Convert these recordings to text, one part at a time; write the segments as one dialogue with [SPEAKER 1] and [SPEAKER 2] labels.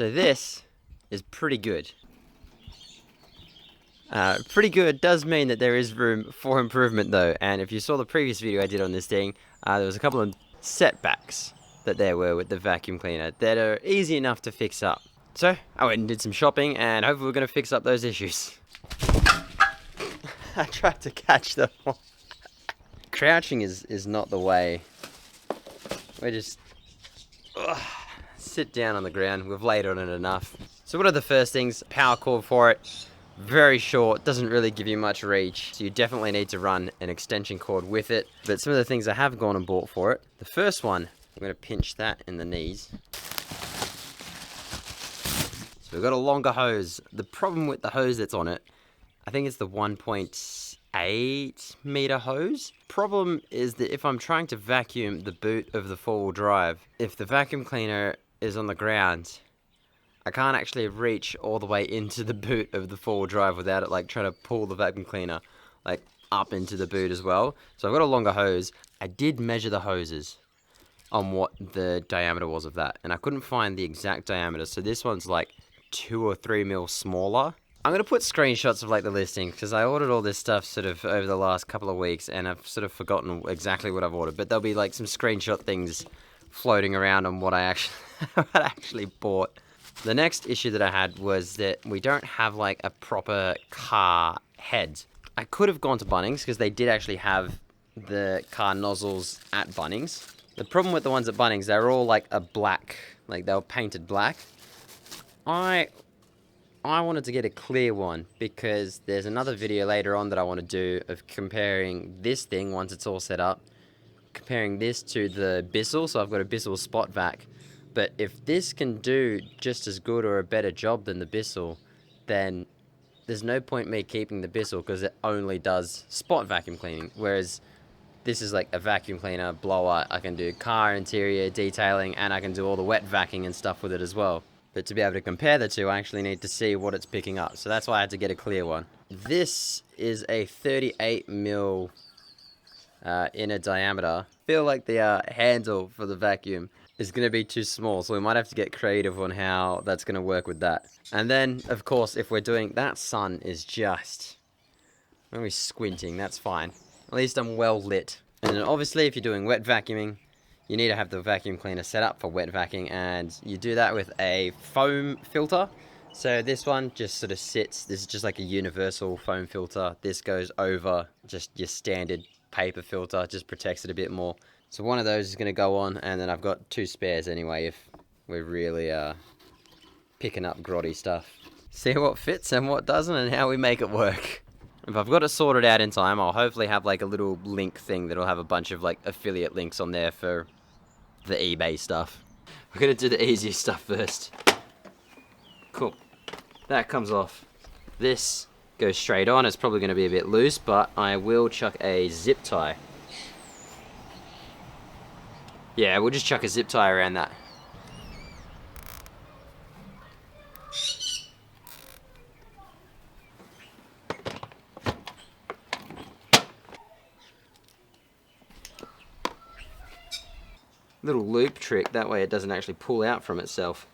[SPEAKER 1] So this is pretty good. Pretty good does mean that there is room for improvement though, and if you saw the previous video I did on this thing, there was a couple of setbacks that there were with the vacuum cleaner that are easy enough to fix up. So I went and did some shopping, and hopefully we're going to fix up those issues. I tried to catch them. Crouching is not the way. We just sit down on the ground. We've laid on it enough. So what are the first things? Power cord for it. Very short, doesn't really give you much reach, so you definitely need to run an extension cord with it. But some of the things I have gone and bought for it. The first one, I'm going to pinch that in the knees. So we've got a longer hose. The problem with the hose that's on it, I think it's the 1.8 meter hose. Problem is that if I'm trying to vacuum the boot of the four-wheel drive, if the vacuum cleaner is on the ground, I can't actually reach all the way into the boot of the four-wheel drive without it like trying to pull the vacuum cleaner like up into the boot as well. So I've got a longer hose. I did measure the hoses on what the diameter was of that, and I couldn't find the exact diameter. So this one's like 2 or 3 mil smaller. I'm going to put screenshots of like the listing because I ordered all this stuff sort of over the last couple of weeks and I've sort of forgotten exactly what I've ordered, but there'll be like some screenshot things floating around on what I actually bought. The next issue that I had was that we don't have like a proper car head. I could have gone to Bunnings because they did actually have the car nozzles at Bunnings. The problem with the ones at Bunnings, they're all like a black, like they were painted black. I wanted to get a clear one because there's another video later on that I want to do of comparing this thing once it's all set up, comparing this to the Bissell. So I've got a Bissell Spot Vac. But if this can do just as good or a better job than the Bissell, then there's no point me keeping the Bissell because it only does spot vacuum cleaning. Whereas this is like a vacuum cleaner, blower. I can do car interior detailing and I can do all the wet vacuuming and stuff with it as well. But to be able to compare the two, I actually need to see what it's picking up. So that's why I had to get a clear one. This is a 38 mil inner diameter. I feel like the handle for the vacuum is going to be too small, so we might have to get creative on how that's going to work with that. And then, of course, if we're doing... That sun is just... when we're squinting, that's fine. At least I'm well lit. And then obviously, if you're doing wet vacuuming, you need to have the vacuum cleaner set up for wet vacuuming, and you do that with a foam filter. So this one just sort of sits... This is just like a universal foam filter. This goes over just your standard paper filter, just protects it a bit more. So one of those is going to go on, and then I've got 2 spares anyway if we're really picking up grotty stuff. See what fits and what doesn't and how we make it work. If I've got it sorted out in time, I'll hopefully have like a little link thing that'll have a bunch of like affiliate links on there for the eBay stuff. We're going to do the easiest stuff first. Cool. That comes off. This goes straight on. It's probably going to be a bit loose, but I will chuck a zip tie. Yeah, we'll just chuck a zip tie around that. Little loop trick, that way it doesn't actually pull out from itself.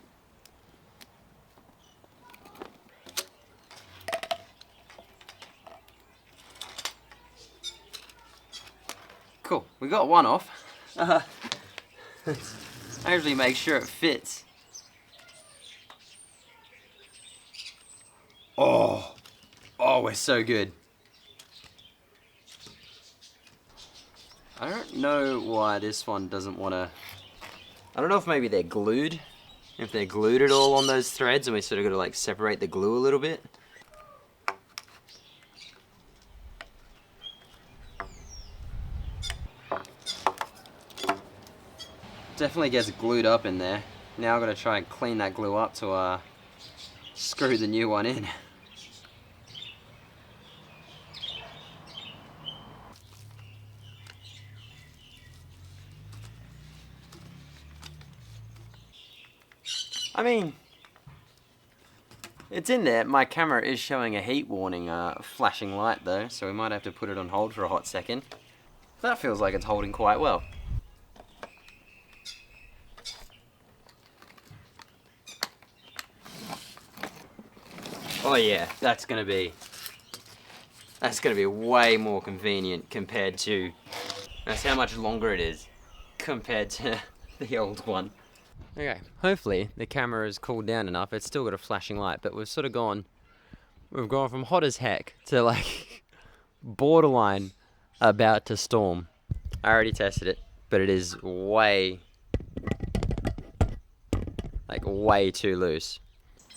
[SPEAKER 1] Cool, we got one off. Actually make sure it fits. Oh, we're so good. I don't know why this one doesn't want to... I don't know if maybe they're glued. If they're glued at all on those threads and we sort of got to like separate the glue a little bit. Definitely gets glued up in there. Now I've got to try and clean that glue up to screw the new one in. I mean, it's in there. My camera is showing a heat warning flashing light though, so we might have to put it on hold for a hot second. That feels like it's holding quite well. Oh yeah, that's gonna be way more convenient compared to, that's how much longer it is compared to the old one. Okay, hopefully the camera has cooled down enough. It's still got a flashing light, but we've gone from hot as heck to like borderline about to storm. I already tested it, but it is way too loose.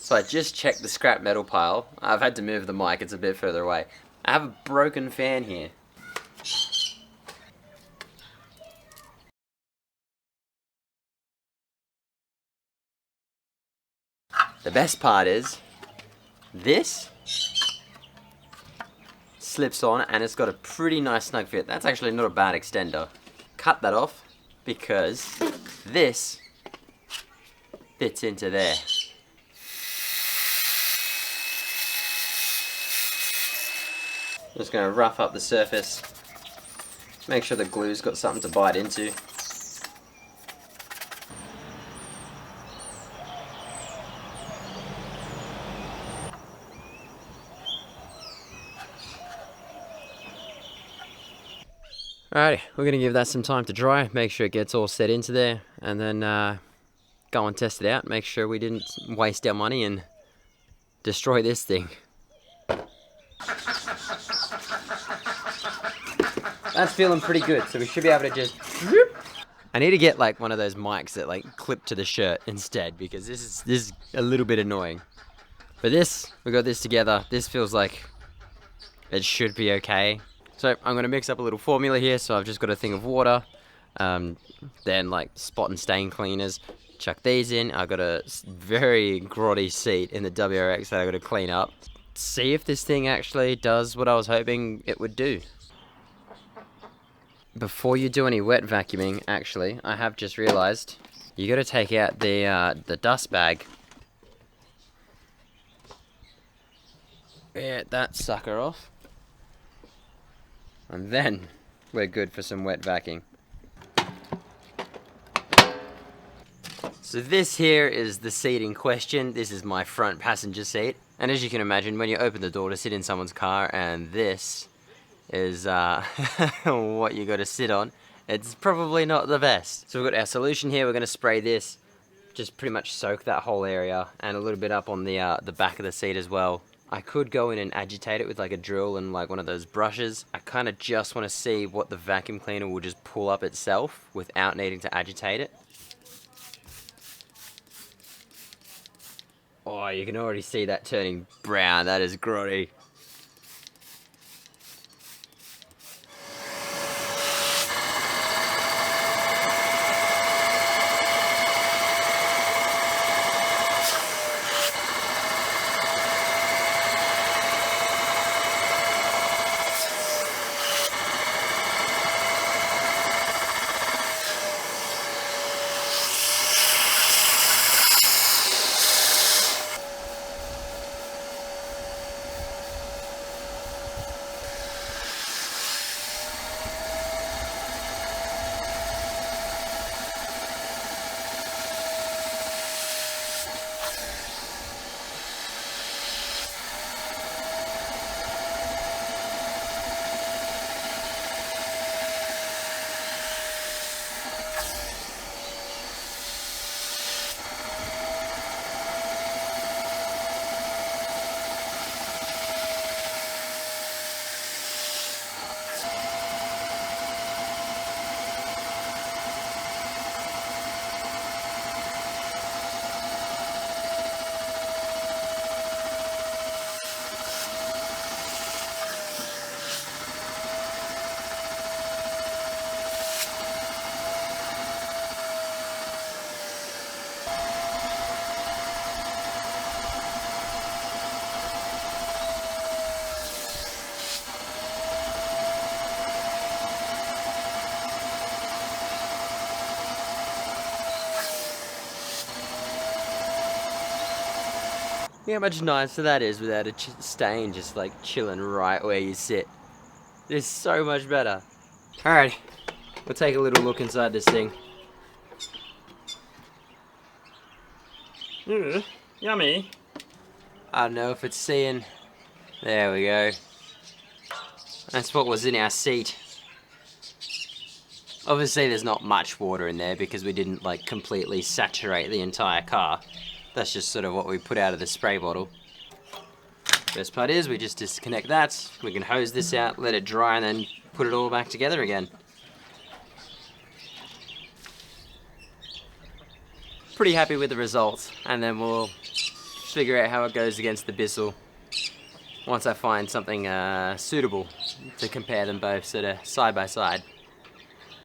[SPEAKER 1] So I just checked the scrap metal pile. I've had to move the mic, it's a bit further away. I have a broken fan here. The best part is, this slips on and it's got a pretty nice snug fit. That's actually not a bad extender. Cut that off because this fits into there. Just going to rough up the surface, make sure the glue's got something to bite into. Alrighty, we're going to give that some time to dry, make sure it gets all set into there, and then go and test it out, make sure we didn't waste our money and destroy this thing. That's feeling pretty good, so we should be able to just... I need to get like one of those mics that like clip to the shirt instead, because this is a little bit annoying. But this, we got this together, this feels like it should be okay. So I'm going to mix up a little formula here, so I've just got a thing of water, then like spot and stain cleaners, chuck these in. I've got a very grotty seat in the WRX that I've got to clean up. See if this thing actually does what I was hoping it would do. Before you do any wet vacuuming, actually, I have just realized you got to take out the dust bag. Get that sucker off. And then we're good for some wet vacuuming. So this here is the seat in question. This is my front passenger seat. And as you can imagine, when you open the door to sit in someone's car and this is what you got to sit on, it's probably not the best. So we've got our solution here. We're going to spray this, just pretty much soak that whole area, and a little bit up on the back of the seat as well. I could go in and agitate it with like a drill and like one of those brushes. I kind of just want to see what the vacuum cleaner will just pull up itself without needing to agitate it. Oh, you can already see that turning brown. That is grotty. Yeah, how much nicer that is without a stain just like chilling right where you sit. It is so much better. Alright, we'll take a little look inside this thing.
[SPEAKER 2] Ooh, yummy.
[SPEAKER 1] I don't know if it's seeing. There we go. That's what was in our seat. Obviously there's not much water in there because we didn't like completely saturate the entire car. That's just sort of what we put out of the spray bottle. Best part is we just disconnect that, we can hose this out, let it dry, and then put it all back together again. Pretty happy with the results, and then we'll figure out how it goes against the Bissell once I find something suitable to compare them both sort of side by side.